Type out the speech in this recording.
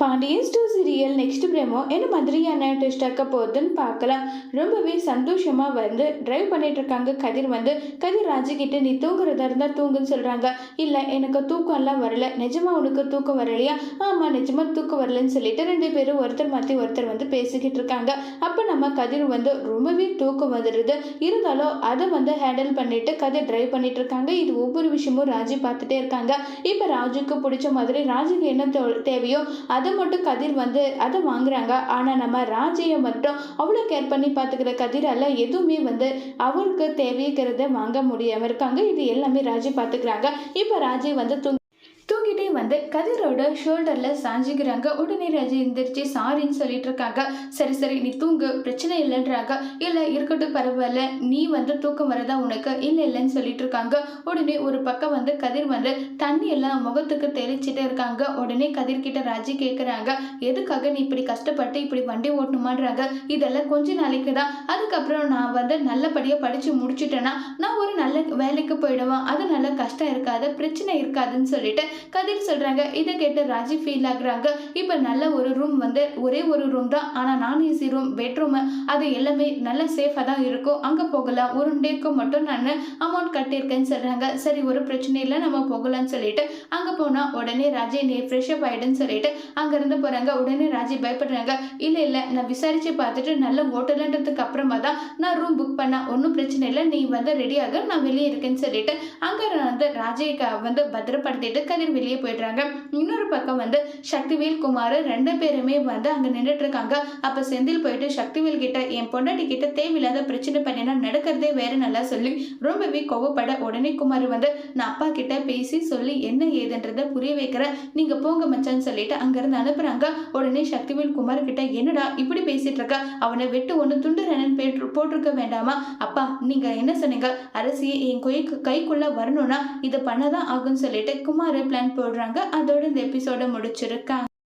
Pandian store serial next promo என்ன மாதிரியான twist ஆக்க போகுதுன்னு பார்க்கலாம். ரொம்பவே சந்தோஷமா டிரைவ் பண்ணிட்டு இருக்காங்க. கதிர் ராஜு கிட்ட நீ தூங்குறதா இருந்தா தூங்குன்னு சொல்றாங்க. இல்ல எனக்கு தூக்கம் எல்லாம் வரல, நிஜமா உனக்கு தூக்கம் வரலையா? ஆமா நிஜமா தூக்கம் வரலன்னு சொல்லிட்டு ரெண்டு பேரும் ஒருத்தர் மாத்தி ஒருத்தர் பேசிக்கிட்டு இருக்காங்க. அப்ப நம்ம கதிர் ரொம்பவே தூக்கம் வந்துடுது. இருந்தாலும் அதை ஹேண்டில் பண்ணிட்டு கதிர் டிரைவ் பண்ணிட்டு இருக்காங்க. இது ஒவ்வொரு விஷயமும் ராஜு பார்த்துட்டே இருக்காங்க. இப்ப ராஜுக்கு பிடிச்ச மாதிரி ராஜுக்கு என்ன தேவையோ அதை மட்டும் கதிர் அதை வாங்குறாங்க. ஆனால் நம்ம ராஜையை மட்டும் அவ்வளோ கேர் பண்ணி பார்த்துக்கிற கதிரால் எதுவுமே அவருக்கு தேவைக்கிறத வாங்க முடியாமல் இருக்காங்க. இது எல்லாமே ராஜி பார்த்துக்கிறாங்க. இப்போ ராஜி தூங்கிட்டே கதிரோட ஷோல்டரில் சாஞ்சிக்கிறாங்க. உடனே ராஜி எந்திரிச்சு சாரின்னு சொல்லிட்டு இருக்காங்க. சரி சரி நீ தூங்கு, பிரச்சனை இல்லைன்றாங்க. இல்லை இருக்கட்டும் பரவாயில்ல, நீ தூக்கம் வரதா உனக்கு? இல்லை இல்லைன்னு சொல்லிட்டு இருக்காங்க. உடனே ஒரு பக்கம் கதிர் தண்ணி எல்லாம் முகத்துக்கு தெளிச்சிட்டே இருக்காங்க. உடனே கதிர்கிட்ட ராஜி கேட்குறாங்க, எதுக்காக நீ இப்படி கஷ்டப்பட்டு இப்படி வண்டி ஓட்டணுமான்றாங்க. இதெல்லாம் கொஞ்ச நாளைக்கு தான், அதுக்கப்புறம் நான் நல்லபடியாக படித்து முடிச்சுட்டேன்னா நான் ஒரு நல்ல வேலைக்கு போயிடுவேன், அதனால கஷ்டம் இருக்காது, பிரச்சனை இருக்காதுன்னு சொல்லிட்டு கதிர் சொல்றாங்க. இதை கேட்டு ராஜி ஃபீல் ஆகுறாங்க. இப்ப நல்ல ஒரு ரூம் ஒரே ஒரு ரூம் தான், ஆனா நான் ஏசி ரூம், பெட்ரூம் அது எல்லாமே நல்ல சேஃபா தான் இருக்கும், அங்க போகலாம், ஒரு டேக்கு மட்டும் நான் அமௌண்ட் கட்டியிருக்கேன்னு சொல்றாங்க. சரி ஒரு பிரச்சனை இல்லை, நம்ம போகலாம்னு சொல்லிட்டு அங்க போனா உடனே ராஜி நீ ஃப்ரெஷ் அப் ஆயிடுன்னு சொல்லிட்டு அங்க இருந்து போறாங்க. உடனே ராஜி பயப்படுறாங்க. இல்ல இல்ல நான் விசாரிச்சு பார்த்துட்டு நல்ல ஹோட்டல்ன்றதுக்கு அப்புறமா தான் நான் ரூம் புக் பண்ண, ஒன்றும் பிரச்சனை இல்லை, நீ ரெடியாக நான் வெளியே இருக்கேன்னு சொல்லிட்டு அங்க ராஜிக்கு பத்திரப்படுத்திட்டு கதிர் வெளியே போயிடுறாங்க. இன்னொரு பக்கம் சக்திவேல் குமார் ரெண்டு பேருமே அங்க நின்றுட்டு இருக்காங்க. அப்ப செந்தில் போயிட்டு சக்திவேல் கிட்ட என் பொண்டாட்டி கிட்ட தேவையில்லாத பிரச்சனை பண்ணினா நடக்கிறதே வேற நல்லா சொல்லி ரொம்பவே கோவப்பட, உடனே குமார் நான் அப்பா கிட்ட பேசி சொல்லி என்ன ஏதுன்றத புரிய வைக்கிறேன், நீங்க போங்க மச்சான்னு சொல்லிட்டு அங்க இருந்து அனுப்புறாங்க. உடனே சக்திவேல் குமார் கிட்ட என்னடா இப்படி பேசிட்டு இருக்க, அவனை வெட்டு ஒன்று துண்டு ரனன் போட்டிருக்க வேண்டாமா? அப்பா நீங்க என்ன சொன்னீங்க, அரசியை என் கைக்குள்ள வரணும்னா இதை பண்ணதான் ஆகும்னு சொல்லிட்டு குமார் பிளான் போடுறாங்க. அதோட இந்த எபிசோட முடிச்சிருக்காங்க.